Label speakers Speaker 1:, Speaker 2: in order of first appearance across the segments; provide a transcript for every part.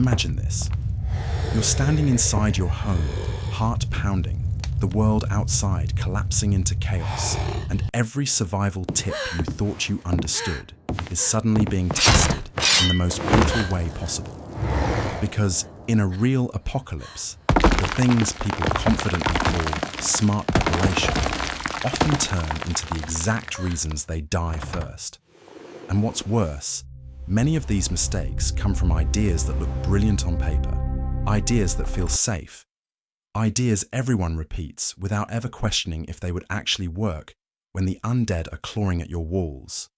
Speaker 1: Imagine this. You're standing inside your home, heart pounding, the world outside collapsing into chaos, and every survival tip you thought you understood is suddenly being tested in the most brutal way possible. Because in a real apocalypse, the things people confidently call smart preparation often turn into the exact reasons they die first. And what's worse, many of these mistakes come from ideas that look brilliant on paper, ideas that feel safe, ideas everyone repeats without ever questioning if they would actually work when the undead are clawing at your walls.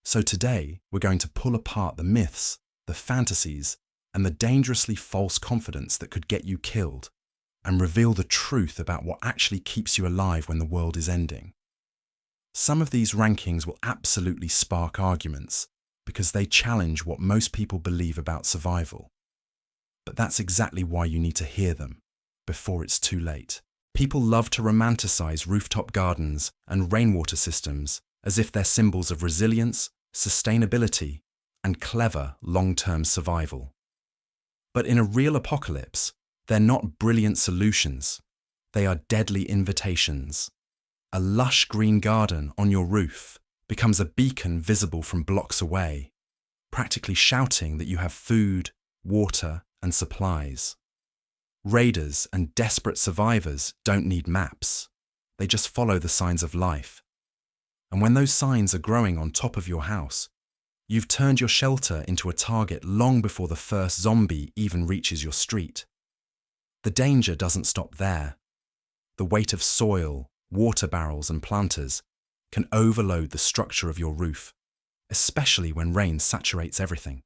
Speaker 1: So today, we're going to pull apart the myths, the fantasies, and the dangerously false confidence that could get you killed, and reveal the truth about what actually keeps you alive when the world is ending. Some of these rankings will absolutely spark arguments because they challenge what most people believe about survival. But that's exactly why you need to hear them before it's too late. People love to romanticize rooftop gardens and rainwater systems as if they're symbols of resilience, sustainability, and clever long-term survival. But in a real apocalypse, they're not brilliant solutions. They are deadly invitations. A lush green garden on your roof becomes a beacon visible from blocks away, practically shouting that you have food, water, and supplies. Raiders and desperate survivors don't need maps. They just follow the signs of life. And when those signs are growing on top of your house, you've turned your shelter into a target long before the first zombie even reaches your street. The danger doesn't stop there. The weight of soil, water barrels, and planters can overload the structure of your roof, especially when rain saturates everything.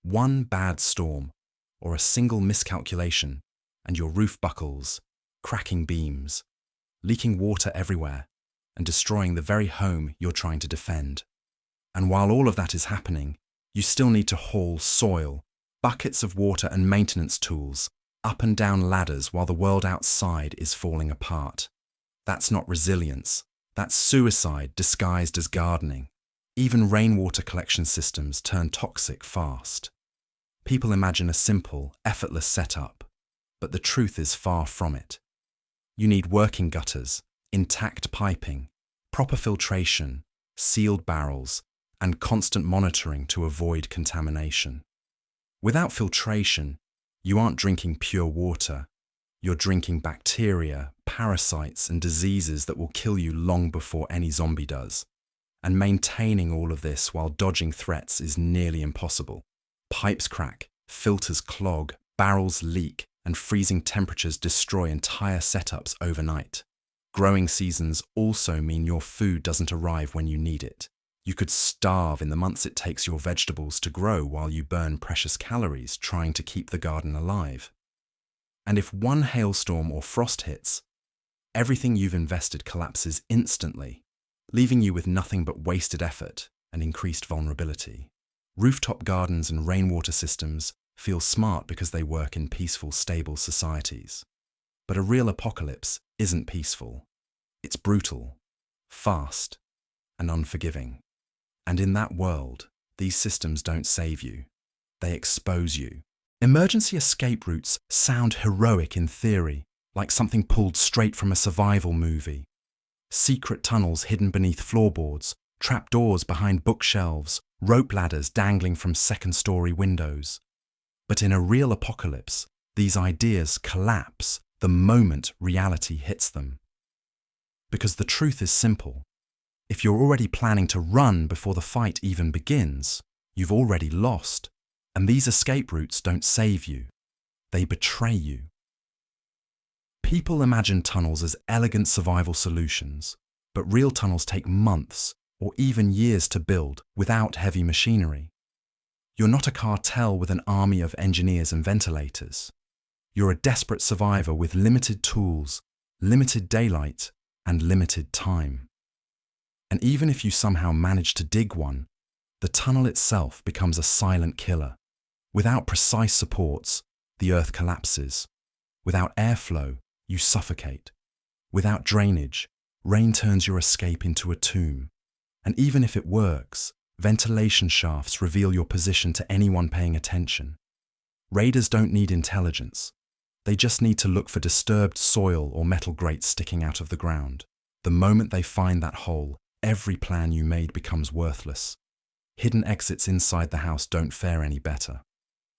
Speaker 1: One bad storm, or a single miscalculation, and your roof buckles, cracking beams, leaking water everywhere, and destroying the very home you're trying to defend. And while all of that is happening, you still need to haul soil, buckets of water and maintenance tools, up and down ladders while the world outside is falling apart. That's not resilience. That's suicide disguised as gardening. Even rainwater collection systems turn toxic fast. People imagine a simple, effortless setup, but the truth is far from it. You need working gutters, intact piping, proper filtration, sealed barrels, and constant monitoring to avoid contamination. Without filtration, you aren't drinking pure water. You're drinking bacteria, parasites, and diseases that will kill you long before any zombie does. And maintaining all of this while dodging threats is nearly impossible. Pipes crack, filters clog, barrels leak, and freezing temperatures destroy entire setups overnight. Growing seasons also mean your food doesn't arrive when you need it. You could starve in the months it takes your vegetables to grow while you burn precious calories trying to keep the garden alive. And if one hailstorm or frost hits, everything you've invested collapses instantly, leaving you with nothing but wasted effort and increased vulnerability. Rooftop gardens and rainwater systems feel smart because they work in peaceful, stable societies. But a real apocalypse isn't peaceful. It's brutal, fast, and unforgiving. And in that world, these systems don't save you. They expose you. Emergency escape routes sound heroic in theory, like something pulled straight from a survival movie. Secret tunnels hidden beneath floorboards, trapdoors behind bookshelves, rope ladders dangling from second-story windows. But in a real apocalypse, these ideas collapse the moment reality hits them. Because the truth is simple. If you're already planning to run before the fight even begins, you've already lost. And these escape routes don't save you. They betray you. People imagine tunnels as elegant survival solutions, but real tunnels take months or even years to build without heavy machinery. You're not a cartel with an army of engineers and ventilators. You're a desperate survivor with limited tools, limited daylight, and limited time. And even if you somehow manage to dig one, the tunnel itself becomes a silent killer. Without precise supports, the earth collapses. Without airflow, you suffocate. Without drainage, rain turns your escape into a tomb. And even if it works, ventilation shafts reveal your position to anyone paying attention. Raiders don't need intelligence. They just need to look for disturbed soil or metal grates sticking out of the ground. The moment they find that hole, every plan you made becomes worthless. Hidden exits inside the house don't fare any better.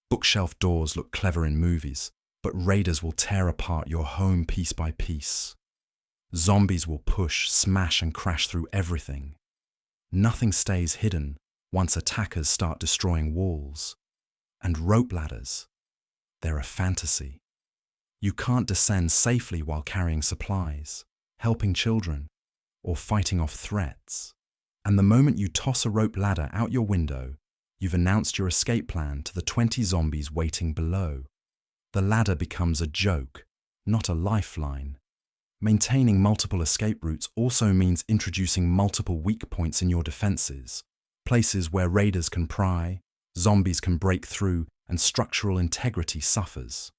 Speaker 1: Bookshelf doors look clever in movies, but raiders will tear apart your home piece by piece. Zombies will push, smash, and crash through everything. Nothing stays hidden once attackers start destroying walls. And rope ladders, they're a fantasy. You can't descend safely while carrying supplies, helping children, or fighting off threats. And the moment you toss a rope ladder out your window, you've announced your escape plan to the 20 zombies waiting below. The ladder becomes a joke, not a lifeline. Maintaining multiple escape routes also means introducing multiple weak points in your defenses, places where raiders can pry, zombies can break through, and structural integrity suffers.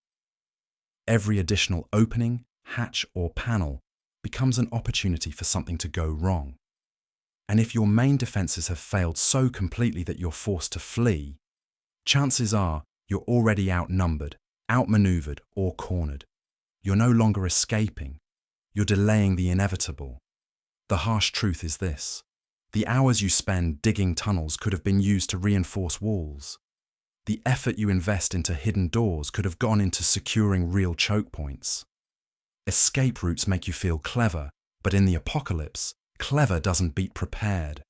Speaker 1: Every additional opening, hatch, or panel becomes an opportunity for something to go wrong. And if your main defenses have failed so completely that you're forced to flee, chances are you're already outnumbered, outmaneuvered, or cornered. You're no longer escaping. You're delaying the inevitable. The harsh truth is this: the hours you spend digging tunnels could have been used to reinforce walls. The effort you invest into hidden doors could have gone into securing real choke points. Escape routes make you feel clever, but in the apocalypse, clever doesn't beat prepared.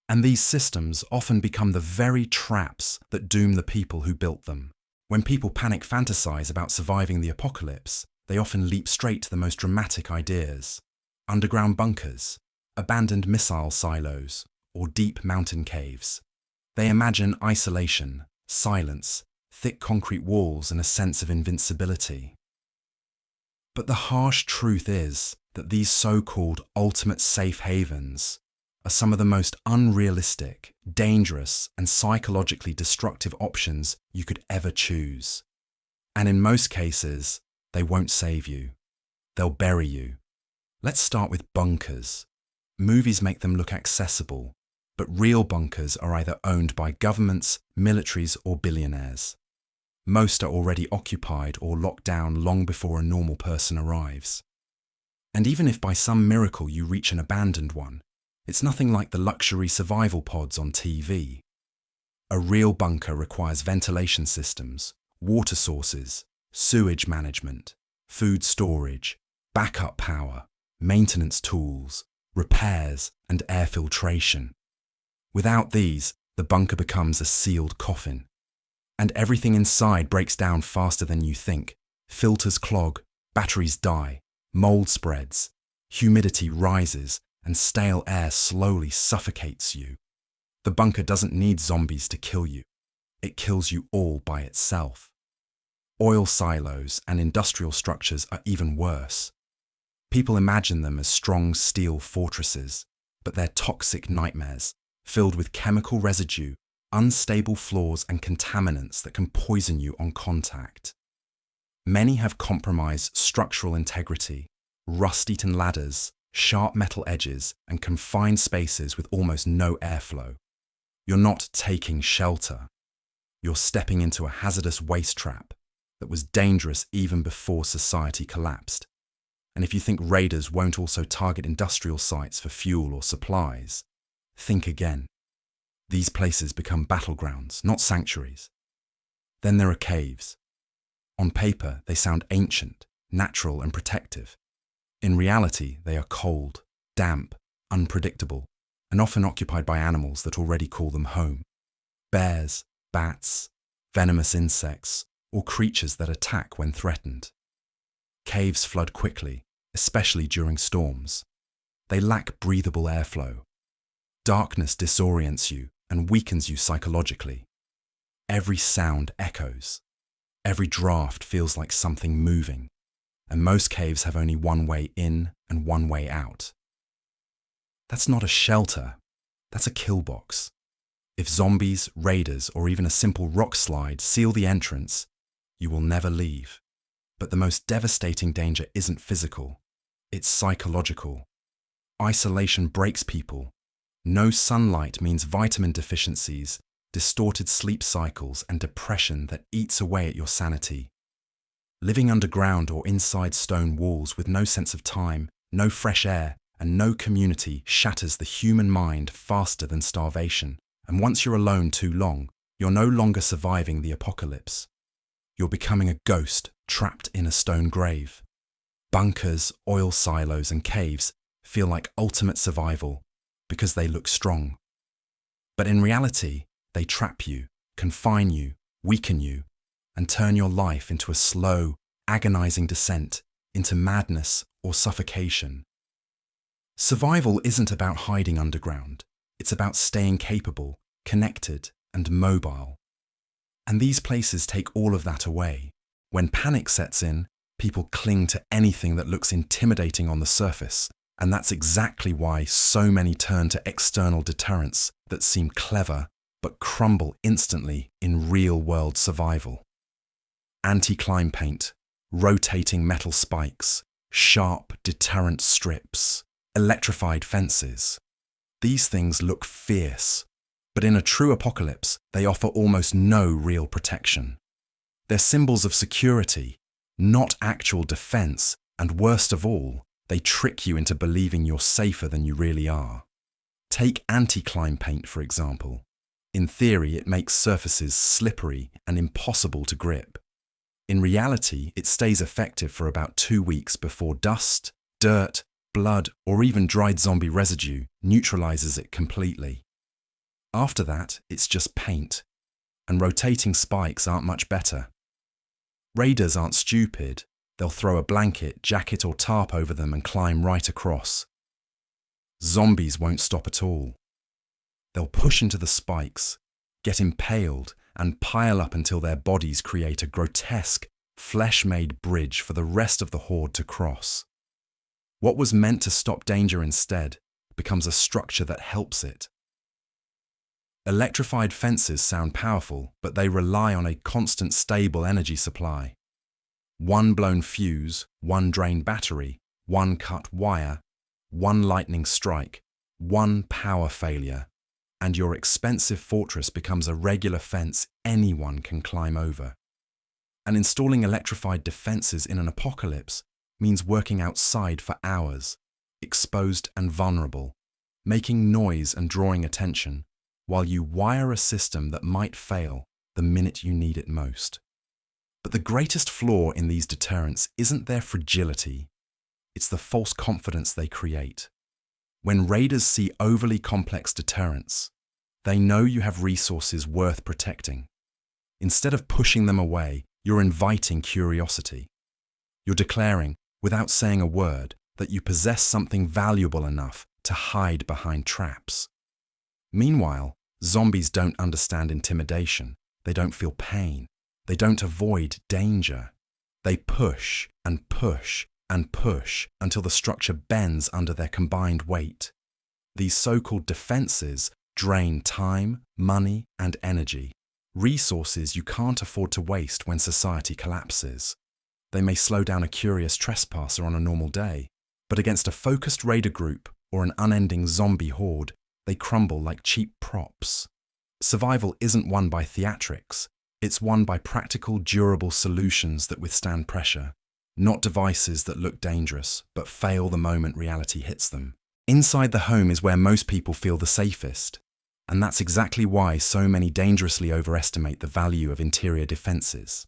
Speaker 1: And these systems often become the very traps that doom the people who built them. When people panic fantasize about surviving the apocalypse, they often leap straight to the most dramatic ideas: underground bunkers, abandoned missile silos, or deep mountain caves. They imagine isolation, silence, thick concrete walls, and a sense of invincibility. But the harsh truth is that these so-called ultimate safe havens are some of the most unrealistic, dangerous, and psychologically destructive options you could ever choose. And in most cases, they won't save you. They'll bury you. Let's start with bunkers. Movies make them look accessible, but real bunkers are either owned by governments, militaries, or billionaires. Most are already occupied or locked down long before a normal person arrives. And even if by some miracle you reach an abandoned one, it's nothing like the luxury survival pods on TV. A real bunker requires ventilation systems, water sources, sewage management, food storage, backup power, maintenance tools, repairs, and air filtration. Without these, the bunker becomes a sealed coffin. And everything inside breaks down faster than you think. Filters clog, batteries die, mold spreads, humidity rises, and stale air slowly suffocates you. The bunker doesn't need zombies to kill you. It kills you all by itself. Oil silos and industrial structures are even worse. People imagine them as strong steel fortresses, but they're toxic nightmares, filled with chemical residue, unstable floors, and contaminants that can poison you on contact. Many have compromised structural integrity, rust-eaten ladders, sharp metal edges, and confined spaces with almost no airflow. You're not taking shelter. You're stepping into a hazardous waste trap that was dangerous even before society collapsed. And if you think raiders won't also target industrial sites for fuel or supplies, think again. These places become battlegrounds, not sanctuaries. Then there are caves. On paper, they sound ancient, natural, and protective. In reality, they are cold, damp, unpredictable, and often occupied by animals that already call them home. Bears, bats, venomous insects, or creatures that attack when threatened. Caves flood quickly, especially during storms. They lack breathable airflow. Darkness disorients you and weakens you psychologically. Every sound echoes. Every draft feels like something moving, and most caves have only one way in and one way out. That's not a shelter, that's a kill box. If zombies, raiders, or even a simple rock slide seal the entrance, you will never leave. But the most devastating danger isn't physical, it's psychological. Isolation breaks people. No sunlight means vitamin deficiencies, distorted sleep cycles, and depression that eats away at your sanity. Living underground or inside stone walls with no sense of time, no fresh air, and no community shatters the human mind faster than starvation. And once you're alone too long, you're no longer surviving the apocalypse. You're becoming a ghost trapped in a stone grave. Bunkers, oil silos, and caves feel like ultimate survival because they look strong. But in reality, they trap you, confine you, weaken you, and turn your life into a slow, agonizing descent into madness or suffocation. Survival isn't about hiding underground. It's about staying capable, connected, and mobile. And these places take all of that away. When panic sets in, people cling to anything that looks intimidating on the surface, and that's exactly why so many turn to external deterrents that seem clever but crumble instantly in real-world survival. Anti-climb paint, rotating metal spikes, sharp deterrent strips, electrified fences. These things look fierce, but in a true apocalypse, they offer almost no real protection. They're symbols of security, not actual defense, and worst of all, they trick you into believing you're safer than you really are. Take anti-climb paint, for example. In theory, it makes surfaces slippery and impossible to grip. In reality, it stays effective for about 2 weeks before dust, dirt, blood, or even dried zombie residue neutralizes it completely. After that, it's just paint, and rotating spikes aren't much better. Raiders aren't stupid. They'll throw a blanket, jacket, or tarp over them and climb right across. Zombies won't stop at all. They'll push into the spikes, get impaled, and pile up until their bodies create a grotesque, flesh-made bridge for the rest of the horde to cross. What was meant to stop danger instead becomes a structure that helps it. Electrified fences sound powerful, but they rely on a constant stable energy supply. One blown fuse, one drained battery, one cut wire, one lightning strike, one power failure, and your expensive fortress becomes a regular fence anyone can climb over. And installing electrified defenses in an apocalypse means working outside for hours, exposed and vulnerable, making noise and drawing attention, while you wire a system that might fail the minute you need it most. But the greatest flaw in these deterrents isn't their fragility, it's the false confidence they create. When raiders see overly complex deterrents, they know you have resources worth protecting. Instead of pushing them away, you're inviting curiosity. You're declaring, without saying a word, that you possess something valuable enough to hide behind traps. Meanwhile, zombies don't understand intimidation. They don't feel pain. They don't avoid danger. They push and push and push until the structure bends under their combined weight. These so-called defenses drain time, money, and energy, resources you can't afford to waste when society collapses. They may slow down a curious trespasser on a normal day, but against a focused raider group or an unending zombie horde, they crumble like cheap props. Survival isn't won by theatrics. It's won by practical, durable solutions that withstand pressure, not devices that look dangerous but fail the moment reality hits them. Inside the home is where most people feel the safest, and that's exactly why so many dangerously overestimate the value of interior defenses.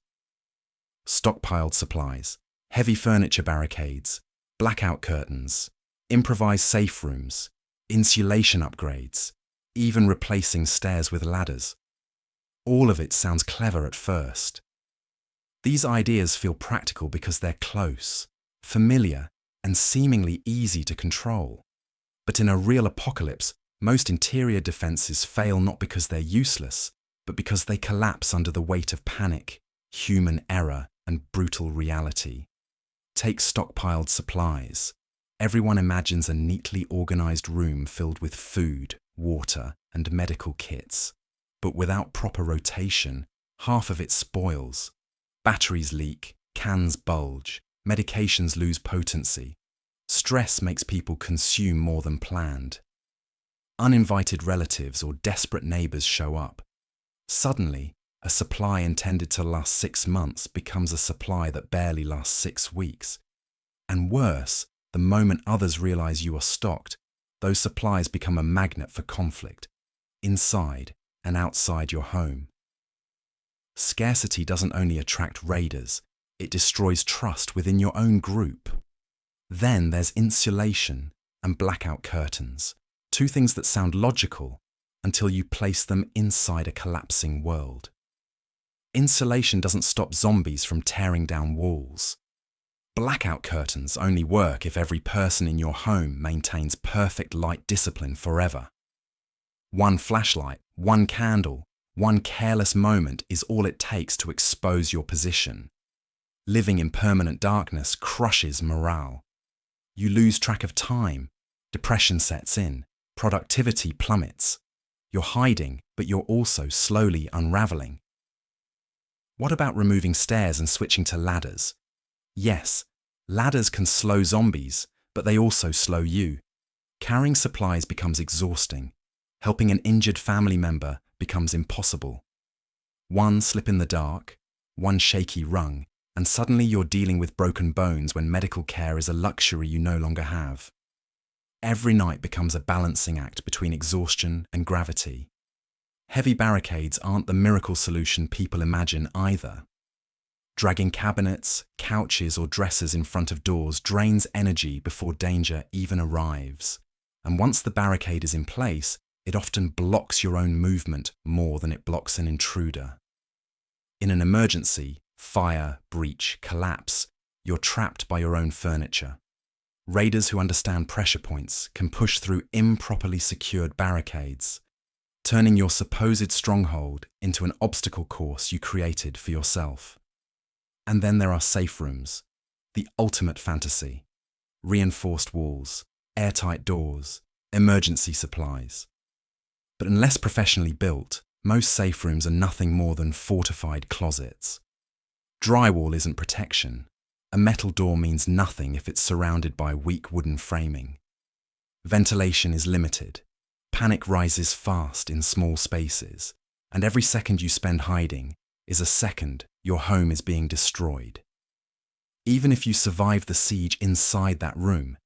Speaker 1: Stockpiled supplies, heavy furniture barricades, blackout curtains, improvised safe rooms, insulation upgrades, even replacing stairs with ladders. All of it sounds clever at first. These ideas feel practical because they're close, familiar, and seemingly easy to control. But in a real apocalypse, most interior defenses fail not because they're useless, but because they collapse under the weight of panic, human error, and brutal reality. Take stockpiled supplies. Everyone imagines a neatly organized room filled with food, water, and medical kits. But without proper rotation, half of it spoils. Batteries leak, cans bulge, medications lose potency. Stress makes people consume more than planned. Uninvited relatives or desperate neighbors show up, Suddenly, a supply intended to last 6 months becomes a supply that barely lasts 6 weeks. And worse, the moment others realize you are stocked, those supplies become a magnet for conflict, inside and outside your home. Scarcity doesn't only attract raiders, it destroys trust within your own group. Then there's insulation and blackout curtains, two things that sound logical until you place them inside a collapsing world. Insulation doesn't stop zombies from tearing down walls. Blackout curtains only work if every person in your home maintains perfect light discipline forever. One flashlight, one candle, one careless moment is all it takes to expose your position. Living in permanent darkness crushes morale. You lose track of time, depression sets in, productivity plummets. You're hiding, but you're also slowly unraveling. What about removing stairs and switching to ladders? Yes, ladders can slow zombies, but they also slow you. Carrying supplies becomes exhausting. Helping an injured family member becomes impossible. One slip in the dark, one shaky rung, and suddenly you're dealing with broken bones when medical care is a luxury you no longer have. Every night becomes a balancing act between exhaustion and gravity. Heavy barricades aren't the miracle solution people imagine either. Dragging cabinets, couches, or dressers in front of doors drains energy before danger even arrives. And once the barricade is in place, it often blocks your own movement more than it blocks an intruder. In an emergency, fire, breach, collapse, you're trapped by your own furniture. Raiders who understand pressure points can push through improperly secured barricades, turning your supposed stronghold into an obstacle course you created for yourself. And then there are safe rooms, the ultimate fantasy. Reinforced walls, airtight doors, emergency supplies. But unless professionally built, most safe rooms are nothing more than fortified closets. Drywall isn't protection. A metal door means nothing if it's surrounded by weak wooden framing. Ventilation is limited. Panic rises fast in small spaces, and every second you spend hiding is a second your home is being destroyed. Even if you survive the siege inside that room,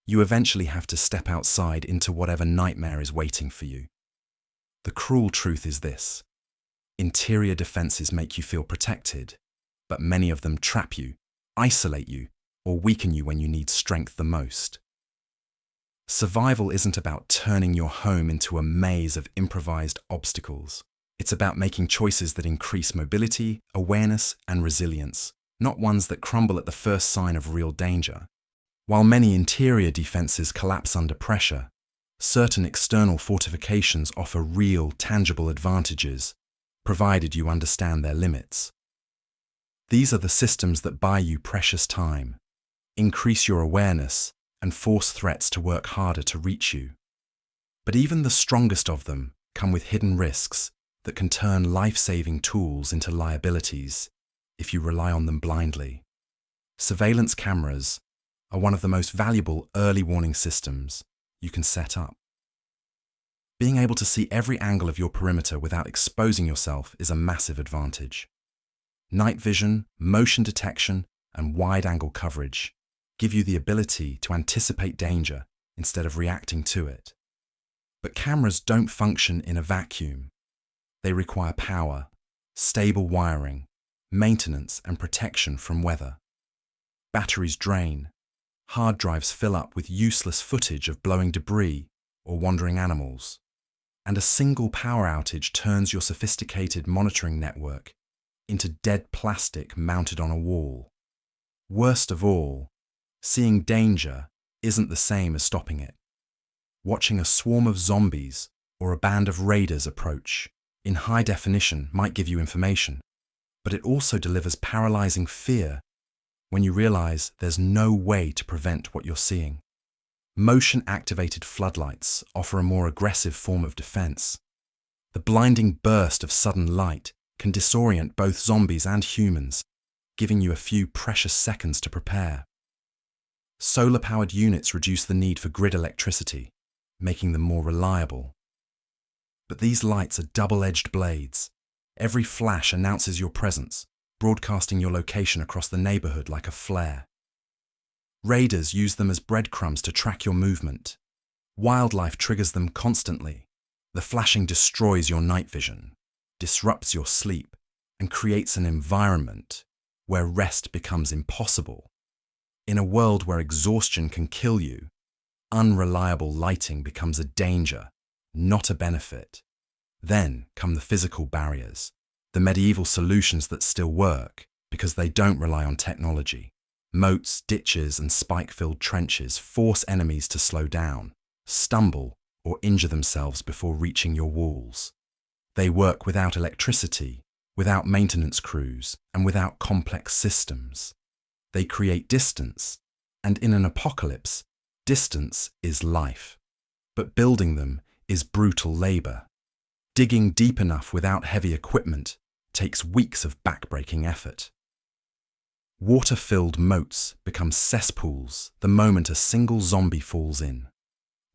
Speaker 1: you eventually have to step outside into whatever nightmare is waiting for you. The cruel truth is this: interior defenses make you feel protected, but many of them trap you, isolate you, or weaken you when you need strength the most. Survival isn't about turning your home into a maze of improvised obstacles. It's about making choices that increase mobility, awareness, and resilience, not ones that crumble at the first sign of real danger. While many interior defenses collapse under pressure, certain external fortifications offer real, tangible advantages, provided you understand their limits. These are the systems that buy you precious time, increase your awareness, and force threats to work harder to reach you. But even the strongest of them come with hidden risks that can turn life-saving tools into liabilities if you rely on them blindly. Surveillance cameras are one of the most valuable early warning systems you can set up. Being able to see every angle of your perimeter without exposing yourself is a massive advantage. Night vision, motion detection, and wide-angle coverage give you the ability to anticipate danger instead of reacting to it. But cameras don't function in a vacuum. They require power, stable wiring, maintenance, and protection from weather. Batteries drain. Hard drives fill up with useless footage of blowing debris or wandering animals. And a single power outage turns your sophisticated monitoring network into dead plastic mounted on a wall. Worst of all, seeing danger isn't the same as stopping it. Watching a swarm of zombies or a band of raiders approach in high definition might give you information, but it also delivers paralyzing fear when you realize there's no way to prevent what you're seeing. Motion-activated floodlights offer a more aggressive form of defense. The blinding burst of sudden light can disorient both zombies and humans, giving you a few precious seconds to prepare. Solar-powered units reduce the need for grid electricity, making them more reliable. But these lights are double-edged blades. Every flash announces your presence, broadcasting your location across the neighborhood like a flare. Raiders use them as breadcrumbs to track your movement. Wildlife triggers them constantly. The flashing destroys your night vision, disrupts your sleep, and creates an environment where rest becomes impossible. In a world where exhaustion can kill you, unreliable lighting becomes a danger, not a benefit. Then come the physical barriers, the medieval solutions that still work because they don't rely on technology. Moats, ditches, and spike-filled trenches force enemies to slow down, stumble, or injure themselves before reaching your walls. They work without electricity, without maintenance crews, and without complex systems. They create distance, and in an apocalypse, distance is life. But building them is brutal labor. Digging deep enough without heavy equipment takes weeks of backbreaking effort. Water-filled moats become cesspools the moment a single zombie falls in,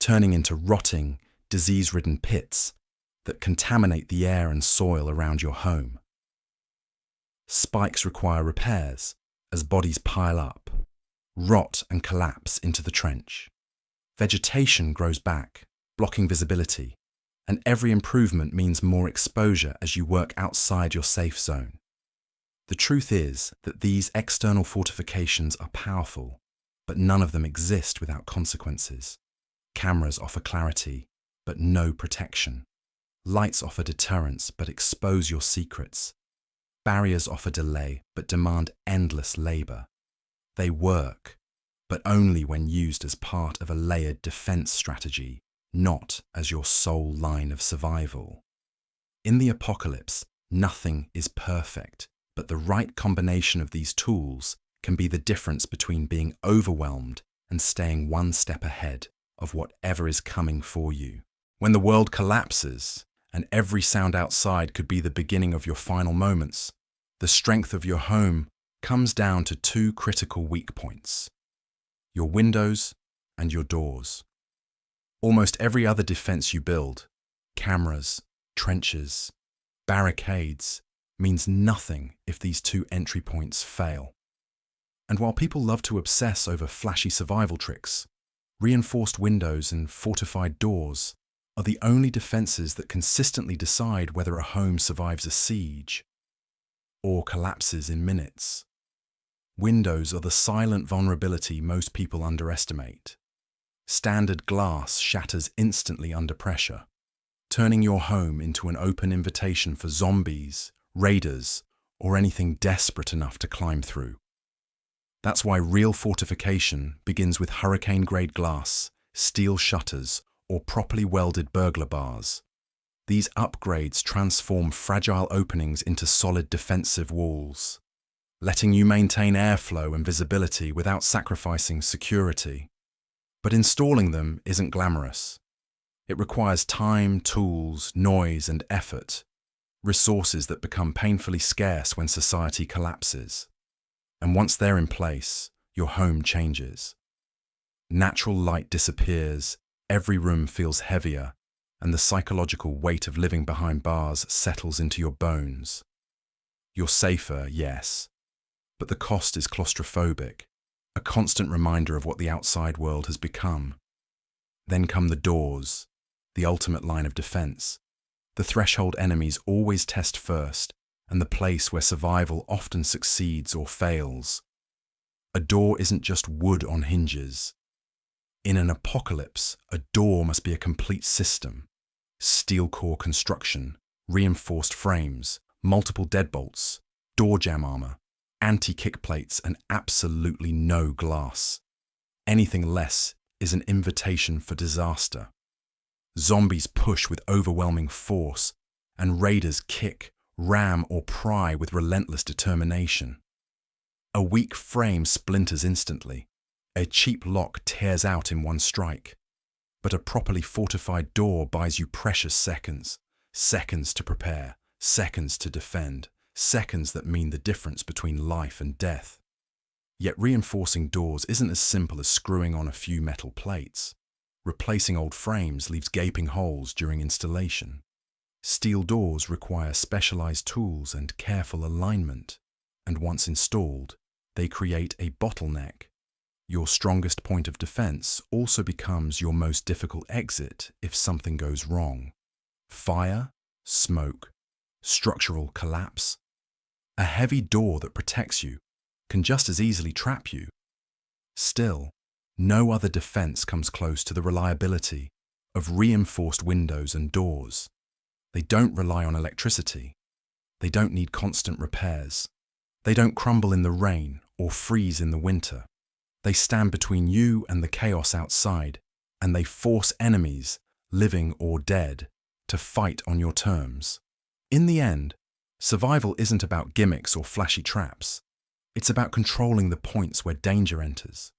Speaker 1: turning into rotting, disease-ridden pits that contaminate the air and soil around your home. Spikes require repairs as bodies pile up, rot and collapse into the trench. Vegetation grows back, blocking visibility, and every improvement means more exposure as you work outside your safe zone. The truth is that these external fortifications are powerful, but none of them exist without consequences. Cameras offer clarity, but no protection. Lights offer deterrents, but expose your secrets. Barriers offer delay, but demand endless labor. They work, but only when used as part of a layered defense strategy, not as your sole line of survival. In the apocalypse, nothing is perfect, but the right combination of these tools can be the difference between being overwhelmed and staying one step ahead of whatever is coming for you. When the world collapses, and every sound outside could be the beginning of your final moments, the strength of your home comes down to two critical weak points: your windows and your doors. Almost every other defense you build, cameras, trenches, barricades, means nothing if these two entry points fail. And while people love to obsess over flashy survival tricks, reinforced windows and fortified doors are the only defenses that consistently decide whether a home survives a siege or collapses in minutes. Windows are the silent vulnerability most people underestimate. Standard glass shatters instantly under pressure, turning your home into an open invitation for zombies, raiders, or anything desperate enough to climb through. That's why real fortification begins with hurricane-grade glass, steel shutters, or properly welded burglar bars. These upgrades transform fragile openings into solid defensive walls, letting you maintain airflow and visibility without sacrificing security. But installing them isn't glamorous. It requires time, tools, noise, and effort, resources that become painfully scarce when society collapses. And once they're in place, your home changes. Natural light disappears, every room feels heavier, and the psychological weight of living behind bars settles into your bones. You're safer, yes, but the cost is claustrophobic, a constant reminder of what the outside world has become. Then come the doors, the ultimate line of defense, the threshold enemies always test first, and the place where survival often succeeds or fails. A door isn't just wood on hinges. In an apocalypse, a door must be a complete system. Steel core construction, reinforced frames, multiple deadbolts, door jamb armor, anti-kick plates, and absolutely no glass. Anything less is an invitation for disaster. Zombies push with overwhelming force, and raiders kick, ram, or pry with relentless determination. A weak frame splinters instantly. A cheap lock tears out in one strike. But a properly fortified door buys you precious seconds. Seconds to prepare, seconds to defend, seconds that mean the difference between life and death. Yet reinforcing doors isn't as simple as screwing on a few metal plates. Replacing old frames leaves gaping holes during installation. Steel doors require specialized tools and careful alignment, and once installed, they create a bottleneck. Your strongest point of defense also becomes your most difficult exit if something goes wrong. Fire, smoke, structural collapse. A heavy door that protects you can just as easily trap you. Still, no other defense comes close to the reliability of reinforced windows and doors. They don't rely on electricity. They don't need constant repairs. They don't crumble in the rain or freeze in the winter. They stand between you and the chaos outside, and they force enemies, living or dead, to fight on your terms. In the end, survival isn't about gimmicks or flashy traps. It's about controlling the points where danger enters.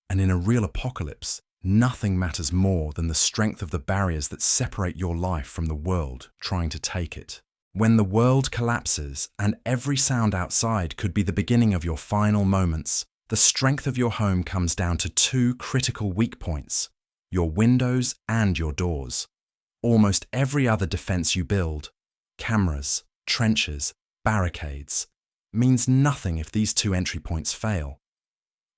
Speaker 1: And in a real apocalypse, nothing matters more than the strength of the barriers that separate your life from the world trying to take it. When the world collapses and every sound outside could be the beginning of your final moments, the strength of your home comes down to two critical weak points: your windows and your doors. Almost every other defense you build, cameras, trenches, barricades, means nothing if these two entry points fail.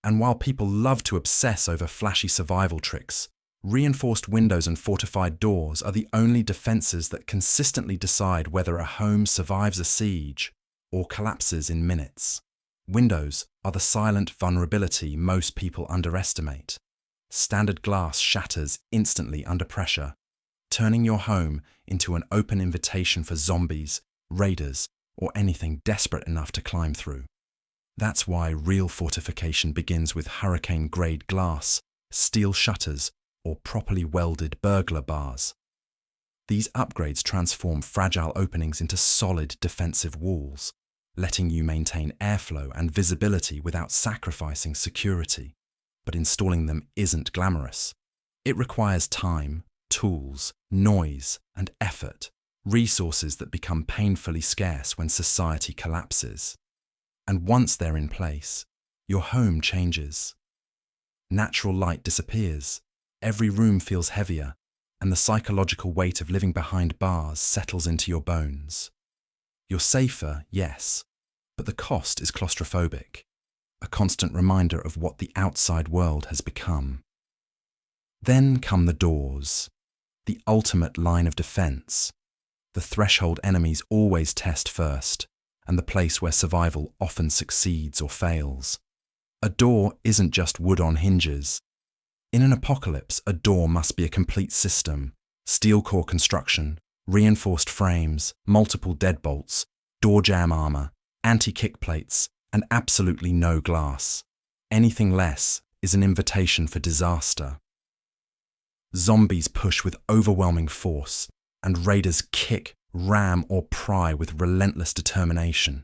Speaker 1: And while people love to obsess over flashy survival tricks, reinforced windows and fortified doors are the only defenses that consistently decide whether a home survives a siege or collapses in minutes. Windows are the silent vulnerability most people underestimate. Standard glass shatters instantly under pressure, turning your home into an open invitation for zombies, raiders, or anything desperate enough to climb through. That's why real fortification begins with hurricane-grade glass, steel shutters, or properly welded burglar bars. These upgrades transform fragile openings into solid defensive walls, letting you maintain airflow and visibility without sacrificing security. But installing them isn't glamorous. It requires time, tools, noise, and effort, resources that become painfully scarce when society collapses. And once they're in place, your home changes. Natural light disappears, every room feels heavier, and the psychological weight of living behind bars settles into your bones. You're safer, yes, but the cost is claustrophobic, a constant reminder of what the outside world has become. Then come the doors, the ultimate line of defense, the threshold enemies always test first, and the place where survival often succeeds or fails. A door isn't just wood on hinges. In an apocalypse, a door must be a complete system: steel core construction, reinforced frames, multiple deadbolts, door jamb armor, anti-kick plates, and absolutely no glass. Anything less is an invitation for disaster. Zombies push with overwhelming force, and raiders kick, ram, or pry with relentless determination.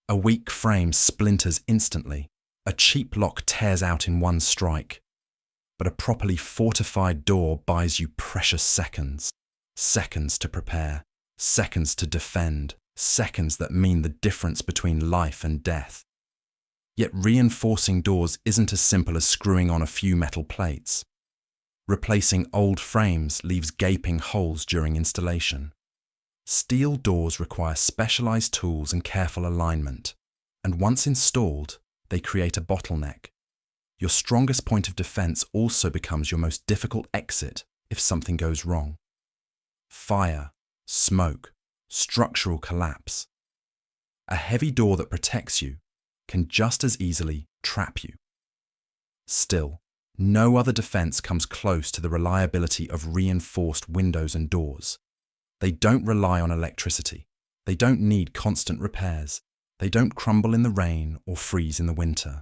Speaker 1: A weak frame splinters instantly, a cheap lock tears out in one strike, but a properly fortified door buys you precious seconds. Seconds to prepare, seconds to defend, seconds that mean the difference between life and death. Yet reinforcing doors isn't as simple as screwing on a few metal plates. Replacing old frames leaves gaping holes during installation. Steel doors require specialized tools and careful alignment, and once installed, they create a bottleneck. Your strongest point of defense also becomes your most difficult exit if something goes wrong. Fire, smoke, structural collapse. A heavy door that protects you can just as easily trap you. Still, no other defense comes close to the reliability of reinforced windows and doors. They don't rely on electricity. They don't need constant repairs. They don't crumble in the rain or freeze in the winter.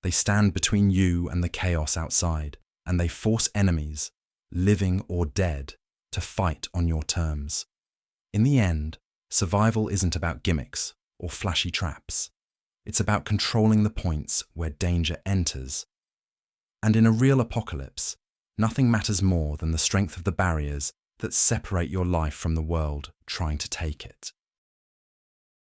Speaker 1: They stand between you and the chaos outside, and they force enemies, living or dead, to fight on your terms. In the end, survival isn't about gimmicks or flashy traps. It's about controlling the points where danger enters. And in a real apocalypse, nothing matters more than the strength of the barriers that separate your life from the world trying to take it.